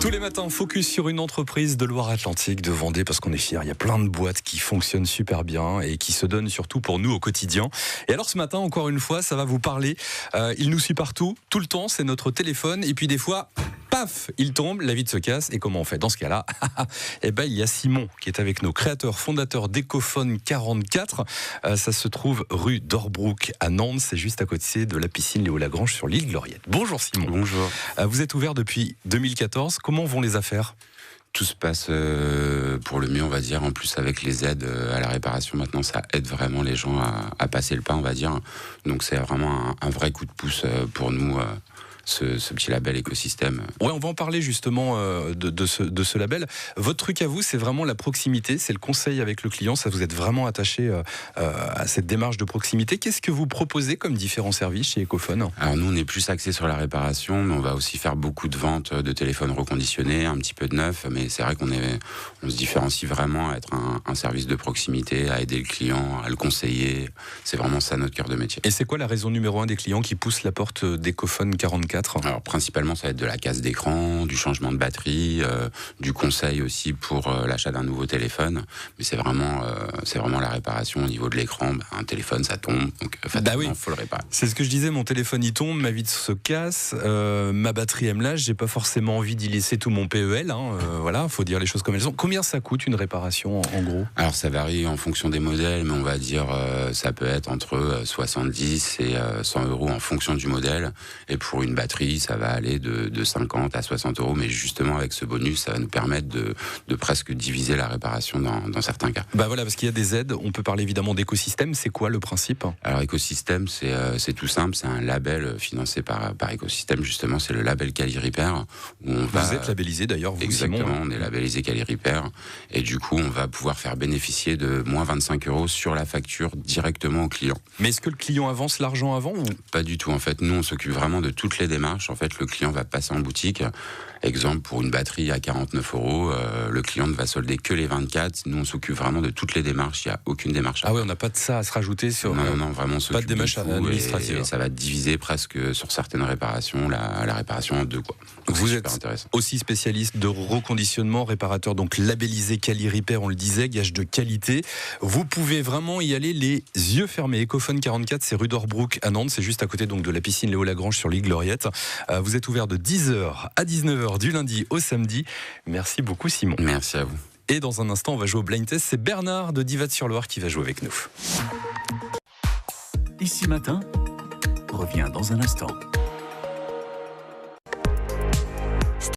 Tous les matins, focus sur une entreprise de Loire-Atlantique, de Vendée, parce qu'on est fiers. Il y a plein de boîtes qui fonctionnent super bien et qui se donnent surtout pour nous au quotidien. Et alors ce matin, encore une fois, ça va vous parler. Il nous suit partout, tout le temps, c'est notre téléphone. Et puis des fois, paf, il tombe, la vitre se casse. Et comment on fait dans ce cas-là? Eh ben, il y a Simon qui est avec nous, créateur, fondateur d'Ecophone 44. Ça se trouve rue d'Orbrouck à Nantes. C'est juste à côté de la piscine Léo Lagrange sur l'île Gloriette. Bonjour Simon. Bonjour. Vous êtes ouvert depuis 2014. Comment vont les affaires? Tout se passe pour le mieux, on va dire. En plus, avec les aides à la réparation, maintenant, ça aide vraiment les gens à passer le pas, on va dire. Donc, c'est vraiment un vrai coup de pouce pour nous, ce petit label écosystème. Ouais, on va en parler justement de ce label. Votre truc à vous, c'est vraiment la proximité, c'est le conseil avec le client. Ça, vous êtes vraiment attaché à cette démarche de proximité. Qu'est-ce que vous proposez comme différents services chez Ecophone? Alors nous, on est plus axé sur la réparation, mais on va aussi faire beaucoup de ventes de téléphones reconditionnés, un petit peu de neuf. Mais c'est vrai qu'on se différencie vraiment à être un service de proximité, à aider le client, à le conseiller. C'est vraiment ça notre cœur de métier. Et c'est quoi la raison numéro 1 des clients qui poussent la porte d'Ecophone 44? Alors principalement, ça va être de la casse d'écran, du changement de batterie, du conseil aussi pour l'achat d'un nouveau téléphone. Mais c'est vraiment la réparation au niveau de l'écran. Un téléphone, ça tombe, donc fatalement, faut le réparer. C'est ce que je disais, mon téléphone il tombe, ma vitre se casse, ma batterie elle me lâche, j'ai pas forcément envie d'y laisser tout mon PEL. Voilà, faut dire les choses comme elles sont. Combien ça coûte une réparation en gros? Alors ça varie en fonction des modèles, mais on va dire ça peut être entre 70 et 100 euros en fonction du modèle. Et pour une batterie, ça va aller de 50 à 60 euros, mais justement avec ce bonus, ça va nous permettre de presque diviser la réparation dans certains cas. Bah voilà, parce qu'il y a des aides, on peut parler évidemment d'écosystème, c'est quoi le principe? Alors écosystème, c'est tout simple, c'est un label financé par Écosystème, justement, c'est le label Quali Repair. Vous êtes labellisé d'ailleurs, vous, exactement, Simon, on est labellisé Quali Repair, et du coup, on va pouvoir faire bénéficier de moins 25 euros sur la facture directement au client. Mais est-ce que le client avance l'argent avant ou... Pas du tout, en fait, nous on s'occupe vraiment de toutes les démarches. En fait, le client va passer en boutique. Exemple, pour une batterie à 49 euros, le client ne va solder que les 24. Nous, on s'occupe vraiment de toutes les démarches. Il n'y a aucune démarche. Ah oui, on n'a pas de ça à se rajouter sur. Non, vraiment, on s'occupe pas de démarche administrative. Et ça va diviser presque sur certaines réparations, la réparation en deux, quoi. Donc, vous êtes aussi spécialiste de reconditionnement, réparateur donc labellisé Quali Repair, on le disait, gage de qualité. Vous pouvez vraiment y aller les yeux fermés. Ecophone 44, c'est rue d'Orbrouck à Nantes, c'est juste à côté donc de la piscine Léo Lagrange sur l'île Gloriette. Vous êtes ouvert de 10h à 19h du lundi au samedi. Merci beaucoup Simon. Merci à vous. Et dans un instant, on va jouer au blind test. C'est Bernard de Divat-sur-Loire qui va jouer avec nous. Ici Matin revient dans un instant.